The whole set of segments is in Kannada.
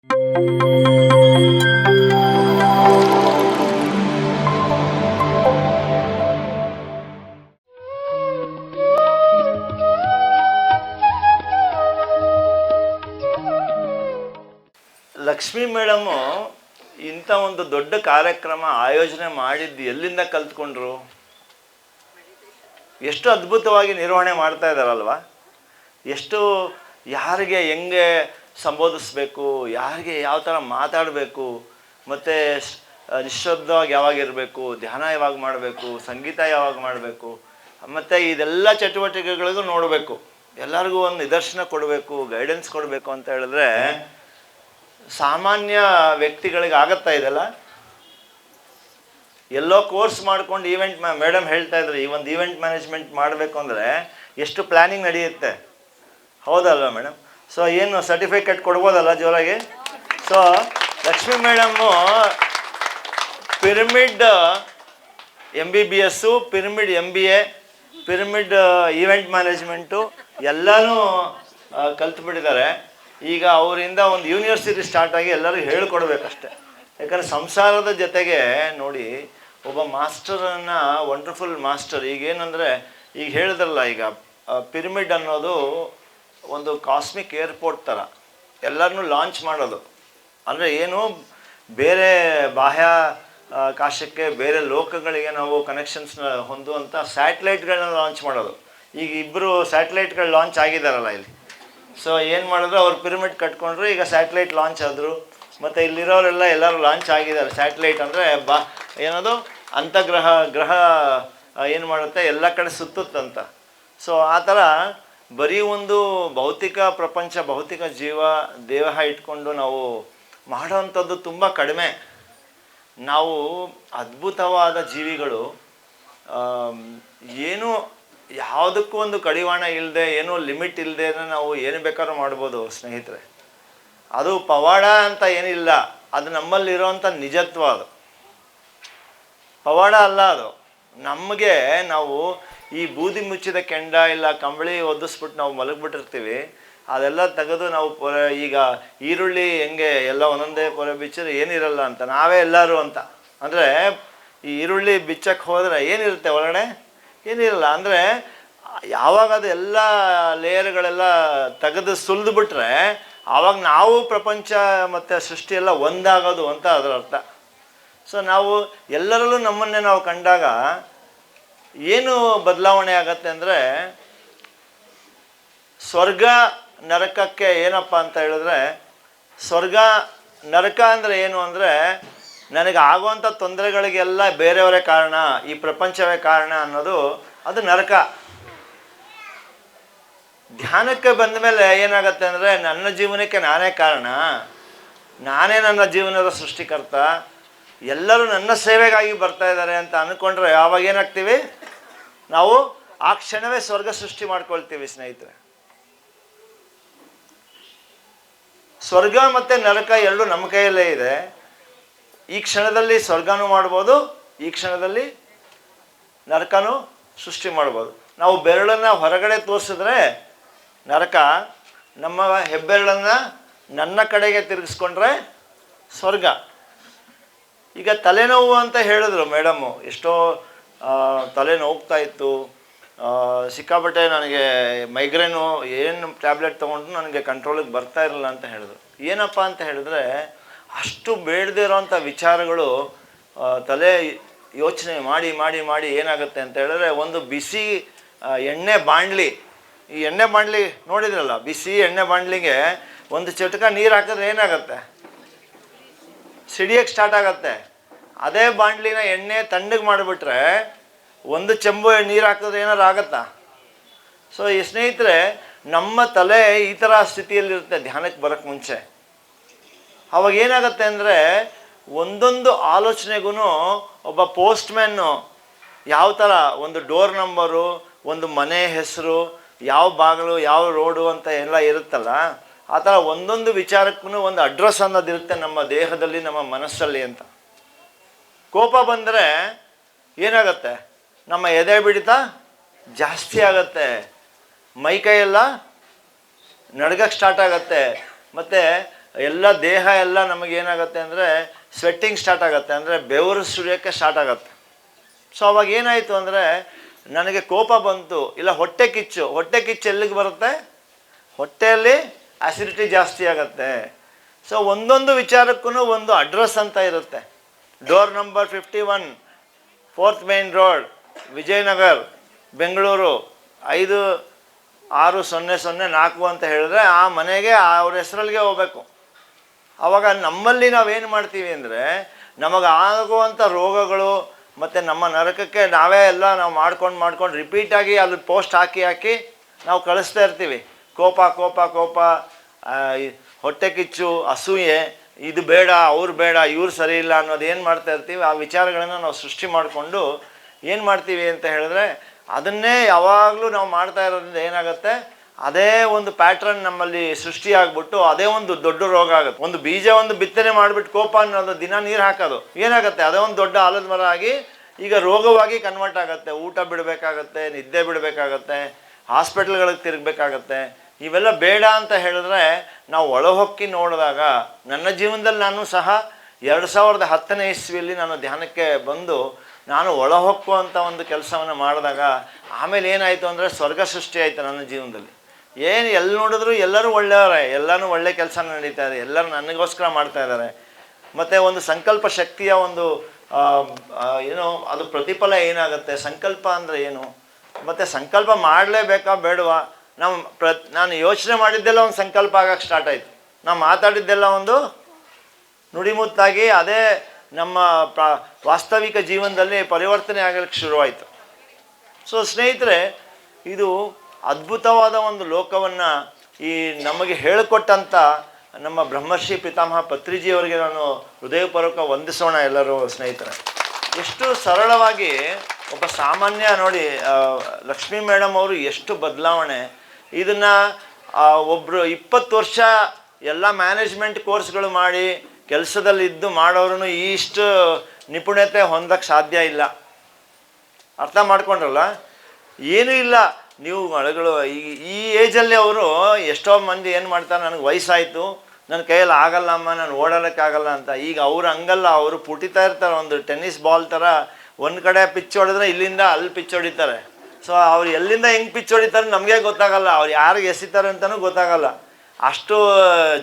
ಲಕ್ಷ್ಮೀ ಮೇಡಮು ಇಂಥ ಒಂದು ದೊಡ್ಡ ಕಾರ್ಯಕ್ರಮ ಆಯೋಜನೆ ಮಾಡಿದ್ದು ಎಲ್ಲಿಂದ ಕಲ್ತ್ಕೊಂಡ್ರು? ಎಷ್ಟು ಅದ್ಭುತವಾಗಿ ನಿರ್ವಹಣೆ ಮಾಡ್ತಾ ಇದ್ದಾರಲ್ವ. ಎಷ್ಟು ಯಾರಿಗೆ ಹೆಂಗೆ ಸಂಬೋಧಿಸ್ಬೇಕು, ಯಾರಿಗೆ ಯಾವ ಥರ ಮಾತಾಡಬೇಕು, ಮತ್ತು ನಿಶ್ಶಬ್ದವಾಗಿ ಯಾವಾಗ ಇರಬೇಕು, ಧ್ಯಾನ ಯಾವಾಗ ಮಾಡಬೇಕು, ಸಂಗೀತ ಯಾವಾಗ ಮಾಡಬೇಕು, ಮತ್ತು ಇದೆಲ್ಲ ಚಟುವಟಿಕೆಗಳಿಗೂ ನೋಡಬೇಕು, ಎಲ್ಲರಿಗೂ ಒಂದು ನಿದರ್ಶನ ಕೊಡಬೇಕು, ಗೈಡೆನ್ಸ್ ಕೊಡಬೇಕು ಅಂತ ಹೇಳಿದ್ರೆ ಸಾಮಾನ್ಯ ವ್ಯಕ್ತಿಗಳಿಗೆ ಆಗತ್ತಾ ಇದೆಲ್ಲ? ಎಲ್ಲೋ ಕೋರ್ಸ್ ಮಾಡ್ಕೊಂಡು ಈವೆಂಟ್ ಮೇಡಮ್ ಹೇಳ್ತಾ ಇದ್ರು, ಈ ಒಂದು ಈವೆಂಟ್ ಮ್ಯಾನೇಜ್ಮೆಂಟ್ ಮಾಡಬೇಕು ಅಂದರೆ ಎಷ್ಟು ಪ್ಲ್ಯಾನಿಂಗ್ ನಡೆಯುತ್ತೆ, ಹೌದಲ್ವ ಮೇಡಮ್? ಸೊ ಏನು ಸರ್ಟಿಫಿಕೇಟ್ ಕೊಡ್ಬೋದಲ್ಲ ಜೋರಾಗಿ? So Lakshmi madam pyramid MBBS, pyramid MBA, pyramid event management ಎಲ್ಲನೂ ಕಲ್ತ್ಬಿಟ್ಟಿದ್ದಾರೆ. ಈಗ ಅವರಿಂದ ಒಂದು ಯೂನಿವರ್ಸಿಟಿ ಸ್ಟಾರ್ಟ್ ಆಗಿ ಎಲ್ಲರಿಗೂ ಹೇಳ್ಕೊಡ್ಬೇಕಷ್ಟೆ. ಯಾಕಂದರೆ ಸಂಸಾರದ ಜೊತೆಗೆ ನೋಡಿ, ಒಬ್ಬ ಮಾಸ್ಟರನ್ನು, ವಂಡರ್ಫುಲ್ ಮಾಸ್ಟರ್, ಈಗೇನೆಂದರೆ ಈಗ ಹೇಳಿದ್ರಲ್ಲ, ಈಗ ಪಿರಮಿಡ್ ಅನ್ನೋದು ಒಂದು ಕಾಸ್ಮಿಕ್ ಏರ್ಪೋರ್ಟ್ ಥರ ಎಲ್ಲರನ್ನೂ ಲಾಂಚ್ ಮಾಡೋದು. ಅಂದರೆ ಏನು, ಬೇರೆ ಬಾಹ್ಯ ಕಾಶಕ್ಕೆ, ಬೇರೆ ಲೋಕಗಳಿಗೆ ನಾವು ಕನೆಕ್ಷನ್ಸ್ನ ಹೊಂದುವಂಥ ಸ್ಯಾಟಲೈಟ್ಗಳನ್ನ ಲಾಂಚ್ ಮಾಡೋದು. ಈಗ ಇಬ್ಬರು ಸ್ಯಾಟಲೈಟ್ಗಳು ಲಾಂಚ್ ಆಗಿದ್ದಾರಲ್ಲ ಇಲ್ಲಿ. ಸೊ ಏನು ಮಾಡಿದ್ರು, ಅವ್ರು ಪಿರಮಿಡ್ ಕಟ್ಕೊಂಡ್ರು, ಈಗ ಸ್ಯಾಟಲೈಟ್ ಲಾಂಚ್ ಆದರು. ಮತ್ತು ಇಲ್ಲಿರೋರೆಲ್ಲ ಎಲ್ಲರೂ ಲಾಂಚ್ ಆಗಿದ್ದಾರೆ. ಸ್ಯಾಟಲೈಟ್ ಅಂದರೆ ಏನದು, ಗ್ರಹ ಏನು ಮಾಡುತ್ತೆ, ಎಲ್ಲ ಕಡೆ ಸುತ್ತುತ್ತಂತ. ಸೊ ಆ ಥರ ಬರೀ ಒಂದು ಭೌತಿಕ ಪ್ರಪಂಚ, ಭೌತಿಕ ದೇಹ ಇಟ್ಕೊಂಡು ನಾವು ಮಾಡೋವಂಥದ್ದು ತುಂಬ ಕಡಿಮೆ. ನಾವು ಅದ್ಭುತವಾದ ಜೀವಿಗಳು, ಏನು ಯಾವುದಕ್ಕೂ ಒಂದು ಕಡಿವಾಣ ಇಲ್ಲದೆ, ಏನೂ ಲಿಮಿಟ್ ಇಲ್ಲದೆ ನಾವು ಏನು ಬೇಕಾದ್ರೂ ಮಾಡ್ಬೋದು ಸ್ನೇಹಿತರೆ. ಅದು ಪವಾಡ ಅಂತ ಏನಿಲ್ಲ, ಅದು ನಮ್ಮಲ್ಲಿರೋವಂಥ ನಿಜತ್ವ. ಅದು ಪವಾಡ ಅಲ್ಲ, ಅದು ನಮಗೆ. ನಾವು ಈ ಬೂದಿ ಮುಚ್ಚಿದ ಕೆಂಡ ಇಲ್ಲ ಕಂಬಳಿ ಒದಿಸ್ಬಿಟ್ಟು ನಾವು ಮಲಗಿಬಿಟ್ಟಿರ್ತೀವಿ. ಅದೆಲ್ಲ ತೆಗೆದು ನಾವು ಈಗ ಈರುಳ್ಳಿ ಹೆಂಗೆ ಎಲ್ಲ ಒಂದೊಂದೇ ಪೊರೆ ಬಿಚ್ಚಿದ್ರೆ ಏನಿರಲ್ಲ ಅಂತ, ನಾವೇ ಎಲ್ಲರೂ ಅಂತ. ಅಂದರೆ ಈ ಈರುಳ್ಳಿ ಬಿಚ್ಚಕ್ಕೆ ಹೋದರೆ ಏನಿರುತ್ತೆ ಒಳಗಡೆ? ಏನಿರಲ್ಲ. ಅಂದರೆ ಯಾವಾಗ ಅದು ಎಲ್ಲ ಲೇಯರ್ಗಳೆಲ್ಲ ತೆಗೆದು ಸುಲಿದ್ಬಿಟ್ರೆ ಆವಾಗ ನಾವು ಪ್ರಪಂಚ ಮತ್ತು ಸೃಷ್ಟಿಯೆಲ್ಲ ಒಂದಾಗೋದು ಅಂತ ಅದರ ಅರ್ಥ. ಸೊ ನಾವು ಎಲ್ಲರಲ್ಲೂ ನಮ್ಮನ್ನೇ ನಾವು ಕಂಡಾಗ ಏನು ಬದಲಾವಣೆ ಆಗತ್ತೆ ಅಂದರೆ, ಸ್ವರ್ಗ ನರಕಕ್ಕೆ ಏನಪ್ಪ ಅಂತ ಹೇಳಿದ್ರೆ, ಸ್ವರ್ಗ ನರಕ ಅಂದರೆ ಏನು ಅಂದರೆ, ನನಗೆ ಆಗುವಂಥ ತೊಂದರೆಗಳಿಗೆಲ್ಲ ಬೇರೆಯವರೇ ಕಾರಣ, ಈ ಪ್ರಪಂಚವೇ ಕಾರಣ ಅನ್ನೋದು ಅದು ನರಕ. ಧ್ಯಾನಕ್ಕೆ ಬಂದ ಮೇಲೆ ಏನಾಗುತ್ತೆ ಅಂದರೆ, ನನ್ನ ಜೀವನಕ್ಕೆ ನಾನೇ ಕಾರಣ, ನಾನೇ ನನ್ನ ಜೀವನದ ಸೃಷ್ಟಿಕರ್ತ, ಎಲ್ಲರೂ ನನ್ನ ಸೇವೆಗಾಗಿ ಬರ್ತಾ ಇದ್ದಾರೆ ಅಂತ ಅಂದ್ಕೊಂಡ್ರೆ ಆವಾಗ ಏನಾಗ್ತೀವಿ ನಾವು? ಆ ಕ್ಷಣವೇ ಸ್ವರ್ಗ ಸೃಷ್ಟಿ ಮಾಡ್ಕೊಳ್ತೀವಿ ಸ್ನೇಹಿತರೆ. ಸ್ವರ್ಗ ಮತ್ತು ನರಕ ಎರಡು ನಮ್ಮ ಕೈಯಲ್ಲೇ ಇದೆ. ಈ ಕ್ಷಣದಲ್ಲಿ ಸ್ವರ್ಗನೂ ಮಾಡ್ಬೋದು, ಈ ಕ್ಷಣದಲ್ಲಿ ನರಕನೂ ಸೃಷ್ಟಿ ಮಾಡ್ಬೋದು. ನಾವು ಬೆರಳನ್ನು ಹೊರಗಡೆ ತೋರಿಸಿದ್ರೆ ನರಕ, ನಮ್ಮ ಹೆಬ್ಬೆರಳನ್ನು ನನ್ನ ಕಡೆಗೆ ತಿರುಗಿಸ್ಕೊಂಡ್ರೆ ಸ್ವರ್ಗ. ಈಗ ತಲೆನೋವು ಅಂತ ಹೇಳಿದ್ರು ಮೇಡಮ್ಮು, ಎಷ್ಟೋ ತಲೆ ನೋವ್ತಾ ಇತ್ತು, ಸಿಕ್ಕಾಪಟ್ಟೆ ನನಗೆ ಮೈಗ್ರೇನು, ಏನು ಟ್ಯಾಬ್ಲೆಟ್ ತೊಗೊಂಡ್ರು ನನಗೆ ಕಂಟ್ರೋಲಿಗೆ ಬರ್ತಾ ಇರಲಿಲ್ಲ ಅಂತ ಹೇಳಿದ್ರು. ಏನಪ್ಪ ಅಂತ ಹೇಳಿದ್ರೆ, ಅಷ್ಟು ಬೇಡದೇ ಇರೋವಂಥ ವಿಚಾರಗಳು ತಲೆ ಯೋಚನೆ ಮಾಡಿ ಮಾಡಿ ಮಾಡಿ ಏನಾಗುತ್ತೆ ಅಂತ ಹೇಳಿದ್ರೆ, ಒಂದು ಬಿಸಿ ಎಣ್ಣೆ ಬಾಣಲಿ, ಈ ಎಣ್ಣೆ ಬಾಣಲಿ ನೋಡಿದ್ರಲ್ಲ, ಬಿಸಿ ಎಣ್ಣೆ ಬಾಣಲಿಗೆ ಒಂದು ಚಿಟಕ ನೀರು ಹಾಕಿದ್ರೆ ಏನಾಗುತ್ತೆ? ಸಿಡಿಯೋಕ್ಕೆ ಸ್ಟಾರ್ಟ್ ಆಗುತ್ತೆ. ಅದೇ ಬಾಣಲಿನ ಎಣ್ಣೆ ತಣ್ಣಗೆ ಮಾಡಿಬಿಟ್ರೆ ಒಂದು ಚೆಂಬು ನೀರು ಹಾಕಿದ್ರೆ ಏನಾರು ಆಗುತ್ತಾ? ಸೊ ಈ ಸ್ನೇಹಿತರೆ, ನಮ್ಮ ತಲೆ ಈ ಥರ ಸ್ಥಿತಿಯಲ್ಲಿರುತ್ತೆ ಧ್ಯಾನಕ್ಕೆ ಬರೋಕ್ಕೆ ಮುಂಚೆ. ಅವಾಗ ಏನಾಗುತ್ತೆ ಅಂದರೆ, ಒಂದೊಂದು ಆಲೋಚನೆಗೂ ಒಬ್ಬ ಪೋಸ್ಟ್ಮ್ಯಾನು ಯಾವ ಥರ ಒಂದು ಡೋರ್ ನಂಬರು, ಒಂದು ಮನೆ ಹೆಸರು, ಯಾವ ಬಾಗಿಲು, ಯಾವ ರೋಡು ಅಂತ ಎಲ್ಲ ಇರುತ್ತಲ್ಲ, ಆ ಥರ ಒಂದೊಂದು ವಿಚಾರಕ್ಕೂ ಒಂದು ಅಡ್ರೆಸ್ ಅನ್ನೋದಿರುತ್ತೆ ನಮ್ಮ ದೇಹದಲ್ಲಿ, ನಮ್ಮ ಮನಸ್ಸಲ್ಲಿ ಅಂತ. ಕೋಪ ಬಂದರೆ ಏನಾಗುತ್ತೆ? ನಮ್ಮ ಎದೆ ಬಿಡಿತ ಜಾಸ್ತಿ ಆಗುತ್ತೆ, ಮೈಕೈಯೆಲ್ಲ ನಡ್ಗಕ್ಕೆ ಸ್ಟಾರ್ಟ್ ಆಗುತ್ತೆ, ಮತ್ತು ಎಲ್ಲ ದೇಹ ಎಲ್ಲ ನಮಗೇನಾಗುತ್ತೆ ಅಂದರೆ ಸ್ವೆಟ್ಟಿಂಗ್ ಸ್ಟಾರ್ಟ್ ಆಗುತ್ತೆ, ಅಂದರೆ ಬೆವರು ಸುರಿಯೋಕ್ಕೆ ಸ್ಟಾರ್ಟ್ ಆಗುತ್ತೆ. ಸೊ ಅವಾಗ ಏನಾಯಿತು ಅಂದರೆ ನನಗೆ ಕೋಪ ಬಂತು, ಇಲ್ಲ ಹೊಟ್ಟೆ ಕಿಚ್ಚು ಎಲ್ಲಿಗೆ ಬರುತ್ತೆ, ಹೊಟ್ಟೆಯಲ್ಲಿ ಆಸಿಡಿಟಿ ಜಾಸ್ತಿ ಆಗುತ್ತೆ. ಸೊ ಒಂದೊಂದು ವಿಚಾರಕ್ಕೂ ಒಂದು ಅಡ್ರೆಸ್ ಅಂತ ಇರುತ್ತೆ. Door number 51 4th main road, Vijayanagar, Bengaluru 560004 ಅಂತ ಹೇಳಿದ್ರೆ ಆ ಮನೆಗೆ ಅವ್ರ ಹೆಸರಲ್ಲಿಗೆ ಹೋಗಬೇಕು. ಆವಾಗ ನಮ್ಮಲ್ಲಿ ನಾವೇನು ಮಾಡ್ತೀವಿ ಅಂದರೆ ನಮಗಾಗುವಂಥ ರೋಗಗಳು ಮತ್ತು ನಮ್ಮ ನರಕಕ್ಕೆ ನಾವೇ ಎಲ್ಲ ನಾವು ಮಾಡ್ಕೊಂಡು ರಿಪೀಟಾಗಿ ಅಲ್ಲಿ ಪೋಸ್ಟ್ ಹಾಕಿ ನಾವು ಕಳಿಸ್ತಾ ಇರ್ತೀವಿ. ಕೋಪ, ಹೊಟ್ಟೆ ಕಿಚ್ಚು, ಅಸೂಯೆ, ಇದು ಬೇಡ, ಅವ್ರು ಬೇಡ, ಇವ್ರು ಸರಿ ಇಲ್ಲ ಅನ್ನೋದು ಏನು ಮಾಡ್ತಾ ಇರ್ತೀವಿ. ಆ ವಿಚಾರಗಳನ್ನು ನಾವು ಸೃಷ್ಟಿ ಮಾಡಿಕೊಂಡು ಏನು ಮಾಡ್ತೀವಿ ಅಂತ ಹೇಳಿದ್ರೆ ಅದನ್ನೇ ಯಾವಾಗಲೂ ನಾವು ಮಾಡ್ತಾ ಇರೋದ್ರಿಂದ ಏನಾಗುತ್ತೆ, ಅದೇ ಒಂದು ಪ್ಯಾಟ್ರನ್ ನಮ್ಮಲ್ಲಿ ಸೃಷ್ಟಿಯಾಗ್ಬಿಟ್ಟು ಅದೇ ಒಂದು ದೊಡ್ಡ ರೋಗ ಆಗುತ್ತೆ. ಒಂದು ಬೀಜ ಬಿತ್ತನೆ ಮಾಡಿಬಿಟ್ಟು ಕೋಪ ಅನ್ನೋದು ದಿನ ನೀರು ಹಾಕೋದು ಏನಾಗುತ್ತೆ, ಅದೇ ಒಂದು ದೊಡ್ಡ ಆಲದ ಮರ ಆಗಿ ಈಗ ರೋಗವಾಗಿ ಕನ್ವರ್ಟ್ ಆಗುತ್ತೆ. ಊಟ ಬಿಡಬೇಕಾಗತ್ತೆ, ನಿದ್ದೆ ಬಿಡಬೇಕಾಗತ್ತೆ, ಹಾಸ್ಪಿಟ್ಲ್ಗಳಿಗೆ ತಿರುಗಬೇಕಾಗತ್ತೆ. ಇವೆಲ್ಲ ಬೇಡ ಅಂತ ಹೇಳಿದ್ರೆ ನಾವು ಒಳಹೊಕ್ಕಿ ನೋಡಿದಾಗ ನನ್ನ ಜೀವನದಲ್ಲಿ ನಾನು ಸಹ 2010ನೇ ಇಸ್ವಿಯಲ್ಲಿ ನಾನು ಧ್ಯಾನಕ್ಕೆ ಬಂದು ನಾನು ಒಳಹೊಕ್ಕುವಂಥ ಒಂದು ಕೆಲಸವನ್ನು ಮಾಡಿದಾಗ ಆಮೇಲೆ ಏನಾಯಿತು ಅಂದರೆ ಸ್ವರ್ಗ ಸೃಷ್ಟಿ ಆಯಿತು ನನ್ನ ಜೀವನದಲ್ಲಿ. ಎಲ್ಲಿ ನೋಡಿದ್ರು ಎಲ್ಲರೂ ಒಳ್ಳೆಯವರೇ, ಎಲ್ಲನೂ ಒಳ್ಳೆ ಕೆಲಸ ನಡೀತಾ ಇದೆ, ಎಲ್ಲರೂ ನನಗೋಸ್ಕರ ಮಾಡ್ತಾ ಇದ್ದಾರೆ. ಮತ್ತು ಒಂದು ಸಂಕಲ್ಪ ಶಕ್ತಿಯ ಒಂದು ಏನೋ ಅದು ಪ್ರತಿಫಲ ಏನಾಗುತ್ತೆ, ಸಂಕಲ್ಪ ಅಂದರೆ ಏನು, ಮತ್ತು ಸಂಕಲ್ಪ ಮಾಡಲೇಬೇಕಾ ಬೇಡವಾ, ನಾನು ಯೋಚನೆ ಮಾಡಿದ್ದೆಲ್ಲ ಒಂದು ಸಂಕಲ್ಪ ಆಗಕ್ಕೆ ಸ್ಟಾರ್ಟ್ ಆಯಿತು. ನಾವು ಮಾತಾಡಿದ್ದೆಲ್ಲ ಒಂದು ನುಡಿಮುತ್ತಾಗಿ ಅದೇ ನಮ್ಮ ವಾಸ್ತವಿಕ ಜೀವನದಲ್ಲಿ ಪರಿವರ್ತನೆ ಆಗಲಿಕ್ಕೆ ಶುರುವಾಯಿತು. ಸೊ ಸ್ನೇಹಿತರೆ, ಇದು ಅದ್ಭುತವಾದ ಒಂದು ಲೋಕವನ್ನು ಈ ನಮಗೆ ಹೇಳಿಕೊಟ್ಟಂಥ ನಮ್ಮ ಬ್ರಹ್ಮರ್ಷಿ ಪಿತಾಮಹ ಪತ್ರಿಜಿಯವರಿಗೆ ನಾನು ಹೃದಯಪೂರ್ವಕ ವಂದಿಸೋಣ ಎಲ್ಲರೂ ಸ್ನೇಹಿತರೆ. ಎಷ್ಟು ಸರಳವಾಗಿ ಒಬ್ಬ ಸಾಮಾನ್ಯ ನೋಡಿ, ಲಕ್ಷ್ಮೀ ಮೇಡಮ್ ಅವರು ಎಷ್ಟು ಬದಲಾವಣೆ, ಇದನ್ನು ಒಬ್ಬರು 20 ವರ್ಷ ಎಲ್ಲ ಮ್ಯಾನೇಜ್ಮೆಂಟ್ ಕೋರ್ಸ್ಗಳು ಮಾಡಿ ಕೆಲಸದಲ್ಲಿದ್ದು ಮಾಡೋರು ಇಷ್ಟು ನಿಪುಣತೆ ಹೊಂದಕ್ಕೆ ಸಾಧ್ಯ ಇಲ್ಲ. ಅರ್ಥ ಮಾಡ್ಕೊಂಡ್ರಲ್ಲ, ಏನೂ ಇಲ್ಲ. ನೀವು ಮಳೆಗಳು ಈ ಏಜಲ್ಲಿ ಅವರು ಎಷ್ಟೋ ಮಂದಿ ಏನು ಮಾಡ್ತಾರೆ, ನನಗೆ ವಯಸ್ಸಾಯಿತು, ನನ್ನ ಕೈಯಲ್ಲಿ ಆಗಲ್ಲ ಅಮ್ಮ, ನಾನು ಓಡಾಡೋಕ್ಕಾಗಲ್ಲ ಅಂತ. ಈಗ ಅವ್ರು ಹಂಗಲ್ಲ, ಅವರು ಪುಟಿತಾ ಇರ್ತಾರೆ. ಒಂದು ಟೆನ್ನಿಸ್ ಬಾಲ್ ಥರ ಒಂದು ಕಡೆ ಪಿಚ್ ಹೊಡೆದ್ರೆ ಇಲ್ಲಿಂದ ಅಲ್ಲಿ ಪಿಚ್ ಹೊಡಿತಾರೆ. ಸೊ ಅವ್ರು ಎಲ್ಲಿಂದ ಹೆಂಗೆ ಪಿಚ್ ಹೊಡಿತಾರೆ ನಮಗೆ ಗೊತ್ತಾಗಲ್ಲ, ಅವ್ರು ಯಾರಿಗೆ ಎಸಿತಾರೆ ಅಂತಲೂ ಗೊತ್ತಾಗಲ್ಲ, ಅಷ್ಟು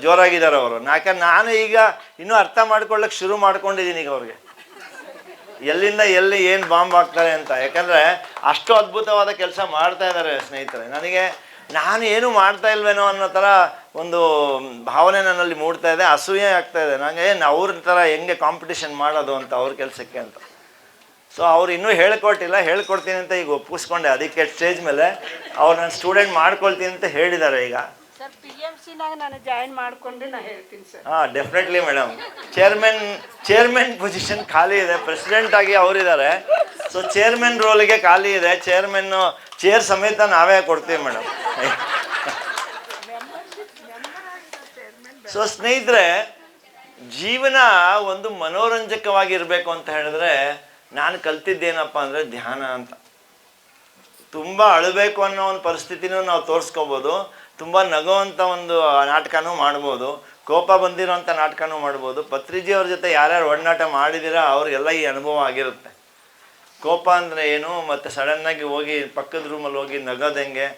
ಜೋರಾಗಿದ್ದಾರೆ ಅವರು. ಯಾಕಂದ್ರೆ ನಾನು ಈಗ ಇನ್ನೂ ಅರ್ಥ ಮಾಡ್ಕೊಳ್ಳೋಕೆ ಶುರು ಮಾಡ್ಕೊಂಡಿದ್ದೀನಿ ಈಗ ಅವ್ರಿಗೆ ಎಲ್ಲಿಂದ ಎಲ್ಲಿ ಏನು ಬಾಂಬ್ ಹಾಕ್ತಾರೆ ಅಂತ. ಯಾಕಂದರೆ ಅಷ್ಟು ಅದ್ಭುತವಾದ ಕೆಲಸ ಮಾಡ್ತಾ ಇದ್ದಾರೆ ಸ್ನೇಹಿತರೆ. ನಾನು ಏನು ಮಾಡ್ತಾ ಇಲ್ವೇನೋ ಅನ್ನೋ ಥರ ಒಂದು ಭಾವನೆ ನನ್ನಲ್ಲಿ ಮೂಡ್ತಾ ಇದೆ, ಅಸೂಯೆ ಆಗ್ತಾ ಇದೆ ನನಗೆ. ಅವ್ರ ಥರ ಹೆಂಗೆ ಕಾಂಪಿಟಿಷನ್ ಮಾಡೋದು ಅಂತ ಅವ್ರ ಕೆಲಸಕ್ಕೆ ಅಂತ. ಸೊ ಅವ್ರು ಇನ್ನೂ ಹೇಳ್ಕೊಡ್ತೀನಿ ಅಂತ ಈಗ ಒಪ್ಪಿಸ್ಕೊಂಡೆ. ಅದಕ್ಕೆ ಸ್ಟೇಜ್ ಮೇಲೆ ಅವ್ರು ನಾನು ಸ್ಟೂಡೆಂಟ್ ಮಾಡ್ಕೊಳ್ತೀನಿ ಅಂತ ಹೇಳಿದ್ದಾರೆ. ಈಗ ನಾನು ಜಾಯಿನ್ ಮಾಡ್ಕೊಂಡು ನಾನು ಹೇಳ್ತೀನಿ sir. Definitely madam. Chairman position ಖಾಲಿ ಇದೆ, ಪ್ರೆಸಿಡೆಂಟ್ ಆಗಿ ಅವರಿದ್ದಾರೆ. ಸೊ ಚೇರ್ಮನ್ ರೋಲ್ಗೆ ಖಾಲಿ ಇದೆ, ಚೇರ್ ಸಮೇತ ನಾವೇ ಕೊಡ್ತೀವಿ ಮೇಡಮ್. ಸೊ ಸ್ನೇಹಿತರೆ, ಜೀವನ ಒಂದು ಮನೋರಂಜಕವಾಗಿರಬೇಕು ಅಂತ ಹೇಳಿದ್ರೆ ನಾನು ಕಲ್ತಿದ್ದೇನಪ್ಪ ಅಂದರೆ ಧ್ಯಾನ ಅಂತ. ತುಂಬ ಅಳಬೇಕು ಅನ್ನೋ ಒಂದು ಪರಿಸ್ಥಿತಿನೂ ನಾವು ತೋರಿಸ್ಕೋಬೋದು, ತುಂಬ ನಗೋವಂಥ ಒಂದು ನಾಟಕನೂ ಮಾಡ್ಬೋದು, ಕೋಪ ಬಂದಿರೋಂಥ ನಾಟಕನೂ ಮಾಡ್ಬೋದು. ಪತ್ರಿಜಿಯವ್ರ ಜೊತೆ ಯಾರ್ಯಾರು ಒಡನಾಟ ಮಾಡಿದ್ದೀರಾ ಅವ್ರಿಗೆಲ್ಲ ಈ ಅನುಭವ ಆಗಿರುತ್ತೆ. ಕೋಪ ಅಂದರೆ ಏನು, ಮತ್ತು ಸಡನ್ನಾಗಿ ಹೋಗಿ ಪಕ್ಕದ ರೂಮಲ್ಲಿ ಹೋಗಿ ನಗೋದೆಂಗೆ,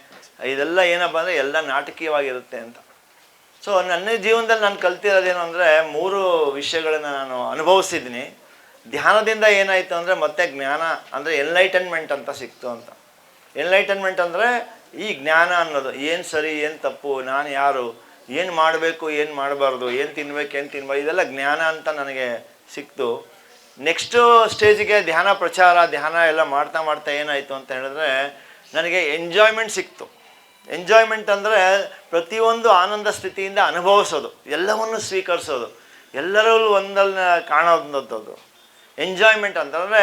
ಇದೆಲ್ಲ ಏನಪ್ಪ ಅಂದರೆ ಎಲ್ಲ ನಾಟಕೀಯವಾಗಿರುತ್ತೆ ಅಂತ. ಸೊ ನನ್ನ ಜೀವನದಲ್ಲಿ ನಾನು ಕಲ್ತಿರೋದೇನು ಅಂದರೆ 3 ವಿಷಯಗಳನ್ನು ನಾನು ಅನುಭವಿಸಿದ್ದೀನಿ. ಧ್ಯಾನದಿಂದ ಏನಾಯಿತು ಅಂದರೆ ಮತ್ತೆ ಜ್ಞಾನ ಅಂದರೆ ಎನ್ಲೈಟನ್ಮೆಂಟ್ ಅಂತ ಸಿಕ್ತು ಅಂತ. ಎನ್ಲೈಟನ್ಮೆಂಟ್ ಅಂದರೆ ಈ ಜ್ಞಾನ ಅನ್ನೋದು, ಏನು ಸರಿ ಏನು ತಪ್ಪು, ನಾನು ಯಾರು, ಏನು ಮಾಡಬೇಕು ಏನು ಮಾಡಬಾರ್ದು, ಏನು ತಿನ್ಬೇಕು ಏನು ತಿನ್ಬಾರ್ದು, ಇದೆಲ್ಲ ಜ್ಞಾನ ಅಂತ ನನಗೆ ಸಿಕ್ತು. ನೆಕ್ಸ್ಟು ಸ್ಟೇಜಿಗೆ ಧ್ಯಾನ ಪ್ರಚಾರ, ಧ್ಯಾನ ಎಲ್ಲ ಮಾಡ್ತಾ ಏನಾಯಿತು ಅಂತ ಹೇಳಿದ್ರೆ ನನಗೆ ಎಂಜಾಯ್ಮೆಂಟ್ ಸಿಕ್ತು. ಎಂಜಾಯ್ಮೆಂಟ್ ಅಂದರೆ ಪ್ರತಿಯೊಂದು ಆನಂದ ಸ್ಥಿತಿಯಿಂದ ಅನುಭವಿಸೋದು, ಎಲ್ಲವನ್ನು ಸ್ವೀಕರಿಸೋದು, ಎಲ್ಲರಲ್ಲೂ ಒಂದನ್ನು ಕಾಣೋದಂಥದ್ದು ಎಂಜಾಯ್ಮೆಂಟ್ ಅಂತಂದರೆ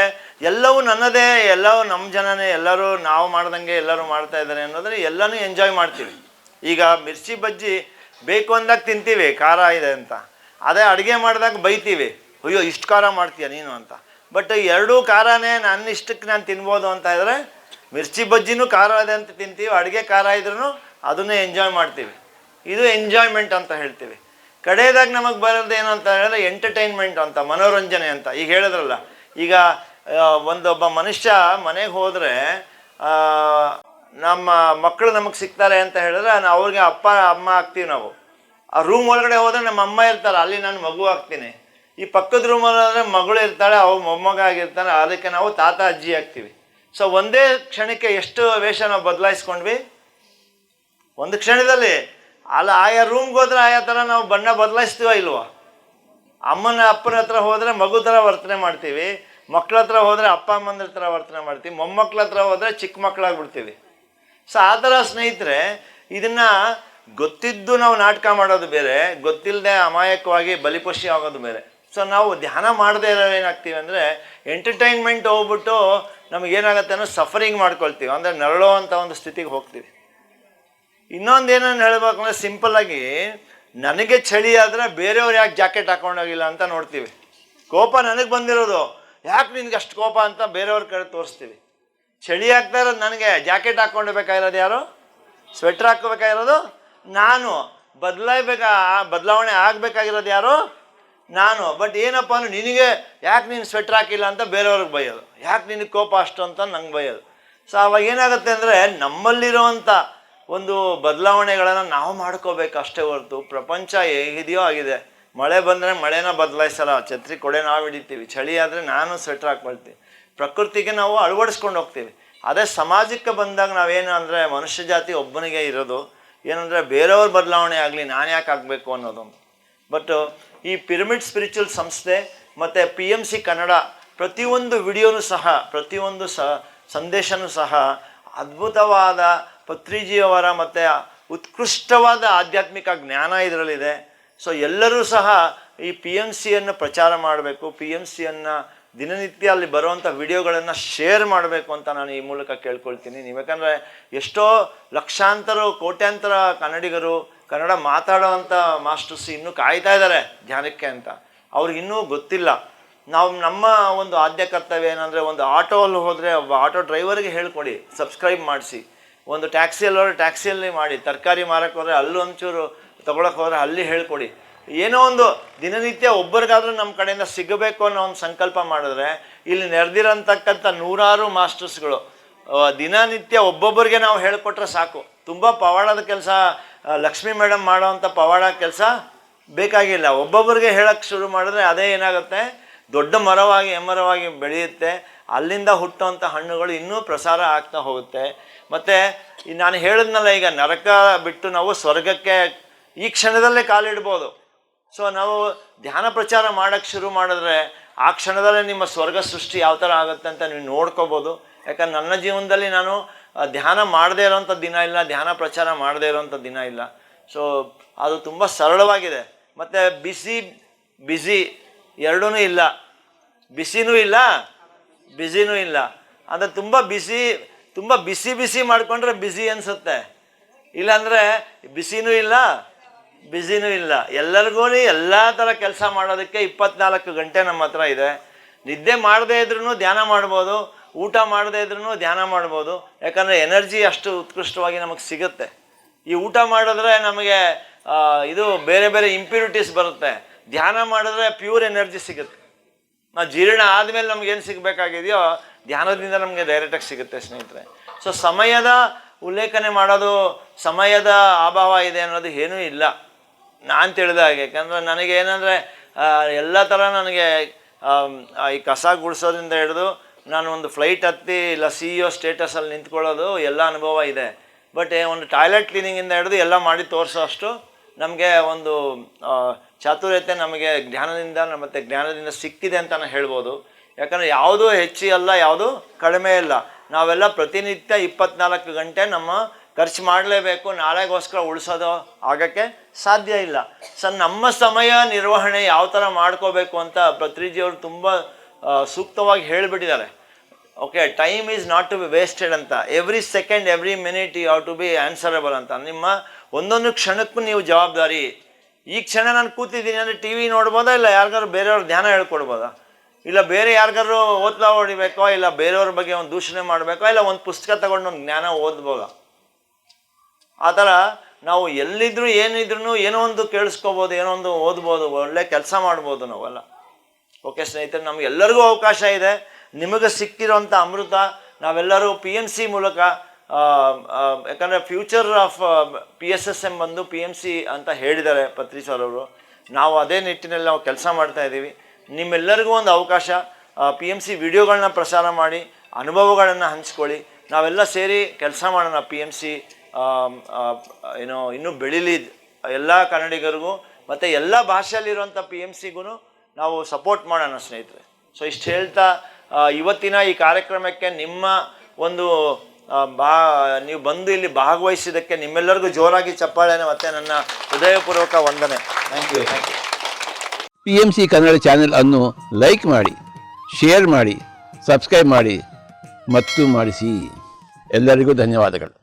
ಎಲ್ಲವೂ ನನ್ನದೇ, ಎಲ್ಲವೂ ನಮ್ಮ ಜನನೇ, ಎಲ್ಲರೂ ನಾವು ಮಾಡ್ದಂಗೆ ಎಲ್ಲರೂ ಮಾಡ್ತಾ ಇದ್ದಾರೆ ಅನ್ನೋದ್ರೆ ಎಲ್ಲನೂ ಎಂಜಾಯ್ ಮಾಡ್ತೀವಿ. ಈಗ ಮಿರ್ಚಿ ಬಜ್ಜಿ ಬೇಕು ಅಂದಾಗ ತಿಂತೀವಿ, ಖಾರ ಇದೆ ಅಂತ. ಅದೇ ಅಡುಗೆ ಮಾಡಿದಾಗ ಬೈತೀವಿ, ಅಯ್ಯೋ ಇಷ್ಟು ಖಾರ ಮಾಡ್ತೀಯ ನೀನು ಅಂತ. ಬಟ್ ಎರಡೂ ಖಾರನೇ ನನ್ನ ಇಷ್ಟಕ್ಕೆ ನಾನು ತಿನ್ಬೋದು ಅಂತ ಇದ್ದರೆ ಮಿರ್ಚಿ ಬಜ್ಜಿನೂ ಖಾರ ಇದೆ ಅಂತ ತಿಂತೀವಿ, ಅಡುಗೆ ಖಾರ ಇದ್ರೂ ಅದನ್ನೇ ಎಂಜಾಯ್ ಮಾಡ್ತೀವಿ. ಇದು ಎಂಜಾಯ್ಮೆಂಟ್ ಅಂತ ಹೇಳ್ತೀವಿ. ಕಡೆಯದಾಗಿ ನಮಗೆ ಬರೋದು ಏನು ಅಂತ ಹೇಳಿದ್ರೆ ಎಂಟರ್ಟೈನ್ಮೆಂಟ್ ಅಂತ, ಮನೋರಂಜನೆ ಅಂತ. ಈಗ ಹೇಳಿದ್ರಲ್ಲ, ಈಗ ಒಂದೊಬ್ಬ ಮನುಷ್ಯ ಮನೆಗೆ ಹೋದರೆ ನಮ್ಮ ಮಕ್ಕಳು ನಮಗೆ ಸಿಗ್ತಾರೆ ಅಂತ ಹೇಳಿದ್ರೆ ಅವ್ರಿಗೆ ಅಪ್ಪ ಅಮ್ಮ ಆಗ್ತೀವಿ ನಾವು. ಆ ರೂಮ್ ಒಳಗಡೆ ಹೋದರೆ ನಮ್ಮ ಅಮ್ಮ ಇರ್ತಾರೆ, ಅಲ್ಲಿ ನಾನು ಮಗು ಆಗ್ತೀನಿ. ಈ ಪಕ್ಕದ ರೂಮಲ್ಲಿ ಮಗಳು ಇರ್ತಾಳೆ, ಅವ್ರು ಮೊಮ್ಮಗ ಆಗಿರ್ತಾನೆ, ಅದಕ್ಕೆ ನಾವು ತಾತ ಅಜ್ಜಿ ಆಗ್ತೀವಿ. ಸೊ ಒಂದೇ ಕ್ಷಣಕ್ಕೆ ಎಷ್ಟು ವೇಷ ನಾವು ಬದಲಾಯಿಸ್ಕೊಂಡ್ವಿ ಒಂದು ಕ್ಷಣದಲ್ಲಿ. ಅಲ್ಲ, ಆಯಾ ರೂಮ್ಗೆ ಹೋದ್ರೆ ಆಯಾ ಥರ ನಾವು ಬಣ್ಣ ಬದಲಾಯಿಸ್ತೀವ ಇಲ್ವಾ? ಅಮ್ಮನ ಅಪ್ಪನ ಹತ್ರ ಹೋದರೆ ಮಗು ಥರ ವರ್ತನೆ ಮಾಡ್ತೀವಿ, ಮಕ್ಳ ಹತ್ರ ಹೋದರೆ ಅಪ್ಪ ಅಮ್ಮಂದ್ರ ಥರ ವರ್ತನೆ ಮಾಡ್ತೀವಿ, ಮೊಮ್ಮಕ್ಳ ಹತ್ರ ಹೋದರೆ ಚಿಕ್ಕ ಮಕ್ಕಳಾಗ್ಬಿಡ್ತೀವಿ. ಸೊ ಆ ಥರ ಸ್ನೇಹಿತರೆ, ಇದನ್ನು ಗೊತ್ತಿದ್ದು ನಾವು ನಾಟಕ ಮಾಡೋದು ಬೇರೆ, ಗೊತ್ತಿಲ್ಲದೆ ಅಮಾಯಕವಾಗಿ ಬಲಿಪಶು ಆಗೋದು ಬೇರೆ. ಸೊ ನಾವು ಧ್ಯಾನ ಮಾಡದೇ ಇರೋ ಏನಾಗ್ತೀವಿ ಅಂದರೆ ಎಂಟರ್ಟೈನ್ಮೆಂಟ್ ಹೋಗ್ಬಿಟ್ಟು ನಮಗೇನಾಗುತ್ತೆ ಅನ್ನೋ ಸಫರಿಂಗ್ ಮಾಡ್ಕೊಳ್ತೀವಿ, ಅಂದರೆ ನರಳೋ ಅಂಥ ಒಂದು ಸ್ಥಿತಿಗೆ ಹೋಗ್ತೀವಿ. ಇನ್ನೊಂದು ಏನನ್ನು ಹೇಳಬೇಕು ಅಂದರೆ ಸಿಂಪಲ್ಲಾಗಿ, ನನಗೆ ಚಳಿ ಆದರೆ ಬೇರೆಯವ್ರು ಯಾಕೆ ಜಾಕೆಟ್ ಹಾಕೊಂಡೋಗಿಲ್ಲ ಅಂತ ನೋಡ್ತೀವಿ. ಕೋಪ ನನಗೆ ಬಂದಿರೋದು, ಯಾಕೆ ನಿನ್ಗೆ ಅಷ್ಟು ಕೋಪ ಅಂತ ಬೇರೆಯವ್ರ ಕಡೆ ತೋರಿಸ್ತೀವಿ. ಚಳಿ ಆಗ್ತಾ ಇರೋದು ನನಗೆ, ಜಾಕೆಟ್ ಹಾಕ್ಕೊಂಡ್ಬೇಕಾಗಿರೋದು ಯಾರು? ಸ್ವೆಟ್ರ್ ಹಾಕ್ಕೋಬೇಕಾಗಿರೋದು ನಾನು. ಬದಲಾವಣೆ ಆಗಬೇಕಾಗಿರೋದು ಯಾರು? ನಾನು. ಬಟ್ ಏನಪ್ಪ ಅಂದ್ರೆ ನಿನಗೆ ಯಾಕೆ ನೀನು ಸ್ವೆಟ್ರ್ ಹಾಕಿಲ್ಲ ಅಂತ ಬೇರೆಯವ್ರಿಗೆ ಬೈಯೋದು, ಯಾಕೆ ನಿನಗೆ ಕೋಪ ಅಷ್ಟು ಅಂತ ನಂಗೆ ಬೈಯೋದು. ಸೊ ಅವಾಗ ಏನಾಗುತ್ತೆ ಅಂದರೆ ನಮ್ಮಲ್ಲಿರುವಂಥ ಒಂದು ಬದಲಾವಣೆಗಳನ್ನು ನಾವು ಮಾಡ್ಕೋಬೇಕು ಅಷ್ಟೇ ಹೊರತು ಪ್ರಪಂಚ ಹೇಗಿದೆಯೋ ಆಗಿದೆ. ಮಳೆ ಬಂದರೆ ಮಳೆನ ಬದಲಾಯಿಸಲ್ಲ, ಛತ್ರಿ ಕೊಡೆ ನಾವು ಹಿಡಿತೀವಿ. ಚಳಿ ಆದರೆ ನಾನು ಸ್ವೆಟ್ರ್ ಹಾಕ್ಕೊಳ್ತೀವಿ. ಪ್ರಕೃತಿಗೆ ನಾವು ಅಳವಡಿಸ್ಕೊಂಡು ಹೋಗ್ತೀವಿ. ಅದೇ ಸಮಾಜಕ್ಕೆ ಬಂದಾಗ ನಾವೇನು ಅಂದರೆ ಮನುಷ್ಯ ಜಾತಿ ಒಬ್ಬನಿಗೆ ಇರೋದು ಏನಂದರೆ ಬೇರೆಯವ್ರ ಬದಲಾವಣೆ ಆಗಲಿ, ನಾನು ಯಾಕೆ ಆಗಬೇಕು ಅನ್ನೋದೊಂದು. ಬಟ್ ಈ ಪಿರಮಿಡ್ ಸ್ಪಿರಿಚುವಲ್ ಸಂಸ್ಥೆ ಮತ್ತು PMC ಕನ್ನಡ ಪ್ರತಿಯೊಂದು ವಿಡಿಯೋನೂ ಸಹ, ಪ್ರತಿಯೊಂದು ಸಂದೇಶನೂ ಸಹ ಅದ್ಭುತವಾದ ಪತ್ರಿಜಿಯವರ ಮತ್ತು ಉತ್ಕೃಷ್ಟವಾದ ಆಧ್ಯಾತ್ಮಿಕ ಜ್ಞಾನ ಇದರಲ್ಲಿದೆ. ಸೊ ಎಲ್ಲರೂ ಸಹ ಈ PMCಯನ್ನು ಪ್ರಚಾರ ಮಾಡಬೇಕು, PMCಯನ್ನು ದಿನನಿತ್ಯ ಅಲ್ಲಿ ಬರುವಂಥ ವಿಡಿಯೋಗಳನ್ನು ಶೇರ್ ಮಾಡಬೇಕು ಅಂತ ನಾನು ಈ ಮೂಲಕ ಕೇಳ್ಕೊಳ್ತೀನಿ. ನೀವು ಯಾಕಂದರೆ ಎಷ್ಟೋ ಲಕ್ಷಾಂತರ ಕೋಟ್ಯಾಂತರ ಕನ್ನಡಿಗರು ಕನ್ನಡ ಮಾತಾಡೋವಂಥ ಮಾಸ್ಟರ್ಸ್ ಇನ್ನೂ ಕಾಯ್ತಾ ಇದ್ದಾರೆ ಧ್ಯಾನಕ್ಕೆ ಅಂತ. ಅವ್ರಿಗೆ ಇನ್ನೂ ಗೊತ್ತಿಲ್ಲ. ನಾವು ನಮ್ಮ ಒಂದು ಆದ್ಯ ಕರ್ತವ್ಯ ಏನಂದರೆ, ಒಂದು ಆಟೋಲ್ಲಿ ಹೋದರೆ ಒಬ್ಬ ಆಟೋ ಡ್ರೈವರ್ಗೆ ಹೇಳ್ಕೊಡಿ, ಸಬ್ಸ್ಕ್ರೈಬ್ ಮಾಡಿಸಿ. ಒಂದು ಟ್ಯಾಕ್ಸಿಯಲ್ಲಿ ಹೋದರೆ ಟ್ಯಾಕ್ಸಿಯಲ್ಲಿ ಮಾಡಿ, ತರಕಾರಿ ಮಾರಕ್ಕೆ ಹೋದರೆ ಅಲ್ಲೂ ಒಂಚೂರು ತೊಗೊಳಕ್ಕೆ ಹೋದರೆ ಅಲ್ಲಿ ಹೇಳ್ಕೊಡಿ. ಏನೋ ಒಂದು ದಿನನಿತ್ಯ ಒಬ್ಬರಿಗಾದರೂ ನಮ್ಮ ಕಡೆಯಿಂದ ಸಿಗಬೇಕು ಅನ್ನೋ ಒಂದು ಸಂಕಲ್ಪ ಮಾಡಿದ್ರೆ, ಇಲ್ಲಿ ನೆರೆದಿರೋಂತಕ್ಕಂಥ ನೂರಾರು ಮಾಸ್ಟರ್ಸ್ಗಳು ದಿನನಿತ್ಯ ಒಬ್ಬೊಬ್ಬರಿಗೆ ನಾವು ಹೇಳಿಕೊಟ್ರೆ ಸಾಕು. ತುಂಬ ಪವಾಡದ ಕೆಲಸ ಲಕ್ಷ್ಮೀ ಮೇಡಮ್ ಮಾಡೋವಂಥ ಪವಾಡ ಕೆಲಸ ಬೇಕಾಗಿಲ್ಲ. ಒಬ್ಬೊಬ್ಬರಿಗೆ ಹೇಳಕ್ಕೆ ಶುರು ಮಾಡಿದ್ರೆ ಅದೇ ಏನಾಗುತ್ತೆ, ದೊಡ್ಡ ಮರವಾಗಿ ಎಮ್ಮರವಾಗಿ ಬೆಳೆಯುತ್ತೆ. ಅಲ್ಲಿಂದ ಹುಟ್ಟುವಂಥ ಹಣ್ಣುಗಳು ಇನ್ನೂ ಪ್ರಸಾರ ಆಗ್ತಾ ಹೋಗುತ್ತೆ. ಮತ್ತು ನಾನು ಹೇಳಿದ್ನಲ್ಲ, ಈಗ ನರಕ ಬಿಟ್ಟು ನಾವು ಸ್ವರ್ಗಕ್ಕೆ ಈ ಕ್ಷಣದಲ್ಲೇ ಕಾಲಿಡ್ಬೋದು. ಸೊ ನಾವು ಧ್ಯಾನ ಪ್ರಚಾರ ಮಾಡೋಕ್ಕೆ ಶುರು ಮಾಡಿದ್ರೆ ಆ ಕ್ಷಣದಲ್ಲೇ ನಿಮ್ಮ ಸ್ವರ್ಗ ಸೃಷ್ಟಿ ಯಾವ ಥರ ಆಗುತ್ತೆ ಅಂತ ನೀವು ನೋಡ್ಕೋಬೋದು. ಯಾಕಂದ್ರೆ ನನ್ನ ಜೀವನದಲ್ಲಿ ನಾನು ಧ್ಯಾನ ಮಾಡದೇ ಇರೋವಂಥ ದಿನ ಇಲ್ಲ, ಧ್ಯಾನ ಪ್ರಚಾರ ಮಾಡದೇ ಇರೋವಂಥ ದಿನ ಇಲ್ಲ. ಸೊ ಅದು ತುಂಬ ಸರಳವಾಗಿದೆ. ಮತ್ತು ಬಿಸಿ ಎರಡೂ ಇಲ್ಲ, ಬಿಸಿನೂ ಇಲ್ಲ ಬಿಸಿನೂ ಇಲ್ಲ. ಅಂದರೆ ತುಂಬ ಬಿಸಿ ಮಾಡಿಕೊಂಡ್ರೆ ಬಿಸಿ ಅನಿಸುತ್ತೆ, ಇಲ್ಲಾಂದರೆ ಬಿಸಿನೂ ಇಲ್ಲ ಬಿಸಿನೂ ಇಲ್ಲ. ಎಲ್ಲರಿಗೂ ಎಲ್ಲ ಥರ ಕೆಲಸ ಮಾಡೋದಕ್ಕೆ 24 ಗಂಟೆ ನಮ್ಮ ಹತ್ರ ಇದೆ. ನಿದ್ದೆ ಮಾಡದೇ ಇದ್ರೂ ಧ್ಯಾನ ಮಾಡ್ಬೋದು, ಊಟ ಮಾಡದೇ ಇದ್ರೂ ಧ್ಯಾನ ಮಾಡ್ಬೋದು. ಯಾಕಂದರೆ ಎನರ್ಜಿ ಅಷ್ಟು ಉತ್ಕೃಷ್ಟವಾಗಿ ನಮಗೆ ಸಿಗುತ್ತೆ. ಈ ಊಟ ಮಾಡಿದ್ರೆ ನಮಗೆ ಇದು ಬೇರೆ ಬೇರೆ ಇಂಪ್ಯೂರಿಟೀಸ್ ಬರುತ್ತೆ. ಧ್ಯಾನ ಮಾಡಿದ್ರೆ ಪ್ಯೂರ್ ಎನರ್ಜಿ ಸಿಗುತ್ತೆ. ನಾವು ಜೀರ್ಣ ಆದಮೇಲೆ ನಮಗೇನು ಸಿಗಬೇಕಾಗಿದೆಯೋ ಧ್ಯಾನದಿಂದ ನಮಗೆ ಡೈರೆಕ್ಟಾಗಿ ಸಿಗುತ್ತೆ ಸ್ನೇಹಿತರೆ. ಸೊ ಸಮಯದ ಉಲ್ಲೇಖನೆ ಮಾಡೋದು, ಸಮಯದ ಅಭಾವ ಇದೆ ಅನ್ನೋದು ಏನೂ ಇಲ್ಲ ನಾನು ತಿಳಿದ ಹಾಗೆ. ಯಾಕಂದರೆ ನನಗೇನೆಂದರೆ ಎಲ್ಲ ಥರ ನನಗೆ ಈ ಕಸ ಗುಡಿಸೋದ್ರಿಂದ ಹಿಡಿದು ನಾನು ಒಂದು ಫ್ಲೈಟ್ ಹತ್ತಿ ಇಲ್ಲ CEO ಸ್ಟೇಟಸಲ್ಲಿ ನಿಂತ್ಕೊಳ್ಳೋದು ಎಲ್ಲ ಅನುಭವ ಇದೆ. ಬಟ್ ಒಂದು ಟಾಯ್ಲೆಟ್ ಕ್ಲೀನಿಂಗಿಂದ ಹಿಡಿದು ಎಲ್ಲ ಮಾಡಿ ತೋರಿಸೋ ಅಷ್ಟು ನಮಗೆ ಒಂದು ಚಾತುರ್ಯತೆ ನಮಗೆ ಜ್ಞಾನದಿಂದ ಮತ್ತು ಜ್ಞಾನದಿಂದ ಸಿಕ್ಕಿದೆ ಅಂತ ನಾನು ಹೇಳ್ಬೋದು. ಯಾಕಂದರೆ ಯಾವುದೂ ಹೆಚ್ಚಿಲ್ಲ, ಯಾವುದೂ ಕಡಿಮೆ ಇಲ್ಲ. ನಾವೆಲ್ಲ ಪ್ರತಿನಿತ್ಯ 24 ಗಂಟೆ ನಮ್ಮ ಖರ್ಚು ಮಾಡಲೇಬೇಕು. ನಾಳೆಗೋಸ್ಕರ ಉಳಿಸೋದು ಆಗೋಕ್ಕೆ ಸಾಧ್ಯ ಇಲ್ಲ. ಸೊ ನಮ್ಮ ಸಮಯ ನಿರ್ವಹಣೆ ಯಾವ ಥರ ಮಾಡ್ಕೋಬೇಕು ಅಂತ ಪತ್ರಿಜಿಯವರು ತುಂಬ ಸೂಕ್ತವಾಗಿ ಹೇಳಿಬಿಟ್ಟಿದ್ದಾರೆ. Okay, time is not to be wasted ಅಂತ. Every second every minute you have to be answerable ಅಂತ. ನಿಮ್ಮ ಒಂದೊಂದು ಕ್ಷಣಕ್ಕೂ ನೀವು ಜವಾಬ್ದಾರಿ. ಈ ಕ್ಷಣ ನಾನು ಕೂತಿದ್ದೀನಿ ಅಂದರೆ TV ನೋಡ್ಬೋದಾ, ಇಲ್ಲ ಯಾರಿಗಾರು ಬೇರೆಯವ್ರ ಧ್ಯಾನ ಹೇಳ್ಕೊಡ್ಬೋದಾ, ಇಲ್ಲ ಬೇರೆ ಯಾರಿಗಾರು ಓದ್ಲಾ ಹೊಡಿಬೇಕೋ, ಇಲ್ಲ ಬೇರೆಯವ್ರ ಬಗ್ಗೆ ಒಂದು ದೂಷಣೆ ಮಾಡಬೇಕೋ, ಇಲ್ಲ ಒಂದು ಪುಸ್ತಕ ತಗೊಂಡು ಒಂದು ಜ್ಞಾನ ಓದ್ಬೋದಾ? ಆ ಥರ ನಾವು ಎಲ್ಲಿದ್ರು ಏನಿದ್ರು ಏನೋ ಒಂದು ಕೇಳಿಸ್ಕೋಬೋದು, ಏನೋ ಒಂದು ಓದ್ಬೋದು, ಒಳ್ಳೆ ಕೆಲಸ ಮಾಡ್ಬೋದು ನಾವೆಲ್ಲ. ಓಕೆ ಸ್ನೇಹಿತರೆ, ನಮಗೆಲ್ಲರಿಗೂ ಅವಕಾಶ ಇದೆ. ನಿಮಗೆ ಸಿಕ್ಕಿರೋಂಥ ಅಮೃತ ನಾವೆಲ್ಲರೂ PMC ಮೂಲಕ, ಯಾಕಂದರೆ ಫ್ಯೂಚರ್ ಆಫ್ PSSM ಬಂದು PMC ಅಂತ ಹೇಳಿದ್ದಾರೆ ಪತ್ರಿ ಸರ್ ಅವರು. ನಾವು ಅದೇ ನಿಟ್ಟಿನಲ್ಲಿ ನಾವು ಕೆಲಸ ಮಾಡ್ತಾ ಇದ್ದೀವಿ. ನಿಮ್ಮೆಲ್ಲರಿಗೂ ಒಂದು ಅವಕಾಶ, PMC ವಿಡಿಯೋಗಳನ್ನ ಪ್ರಸಾರ ಮಾಡಿ, ಅನುಭವಗಳನ್ನು ಹಂಚ್ಕೊಳ್ಳಿ. ನಾವೆಲ್ಲ ಸೇರಿ ಕೆಲಸ ಮಾಡೋಣ. PMC ಇನ್ನೂ ಬೆಳೀಲಿ ಎಲ್ಲ ಕನ್ನಡಿಗರಿಗೂ, ಮತ್ತು ಎಲ್ಲ ಭಾಷೆಯಲ್ಲಿರುವಂಥ PMCಗೂ ನಾವು ಸಪೋರ್ಟ್ ಮಾಡೋಣ ಸ್ನೇಹಿತರೆ. ಸೊ ಇಷ್ಟು ಹೇಳ್ತಾ ಇವತ್ತಿನ ಈ ಕಾರ್ಯಕ್ರಮಕ್ಕೆ ನಿಮ್ಮ ಒಂದು ನೀವು ಬಂದು ಇಲ್ಲಿ ಭಾಗವಹಿಸಿದ್ದಕ್ಕೆ ನಿಮ್ಮೆಲ್ಲರಿಗೂ ಜೋರಾಗಿ ಚಪ್ಪಾಳೆನ ಮತ್ತು ನನ್ನ ಹೃದಯಪೂರ್ವಕ ವಂದನೆ. Thank you. PMC Kannada channel ಅನ್ನು ಲೈಕ್ ಮಾಡಿ, ಶೇರ್ ಮಾಡಿ, ಸಬ್ಸ್ಕ್ರೈಬ್ ಮಾಡಿ ಮತ್ತು ಮಾಡಿಸಿ. ಎಲ್ಲರಿಗೂ ಧನ್ಯವಾದಗಳು.